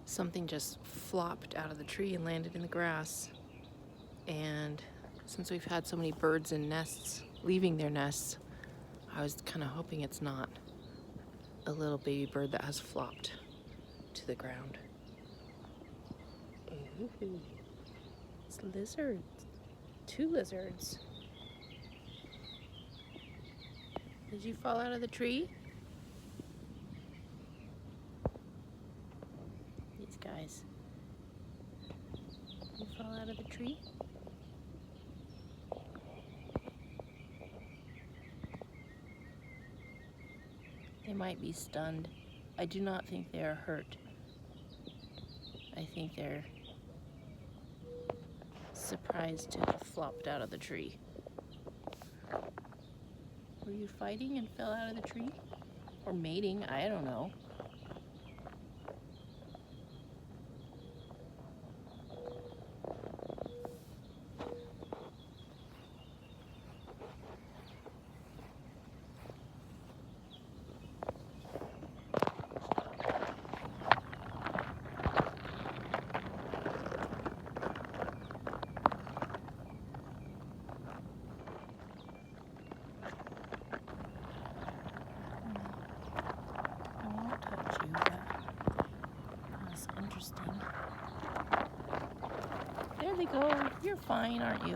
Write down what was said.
something just flopped out of the tree and landed in the grass. And since we've had so many birds and nests leaving their nests, I was kind of hoping it's not a little baby bird that has flopped to the ground. Ooh, it's lizards. 2 lizards. Did you fall out of the tree? These guys. You fall out of the tree? They might be stunned. I do not think they are hurt. I think they're surprised to have flopped out of the tree. Were you fighting and fell out of the tree? Or mating? I don't know. Interesting. There they go. You're fine, aren't you?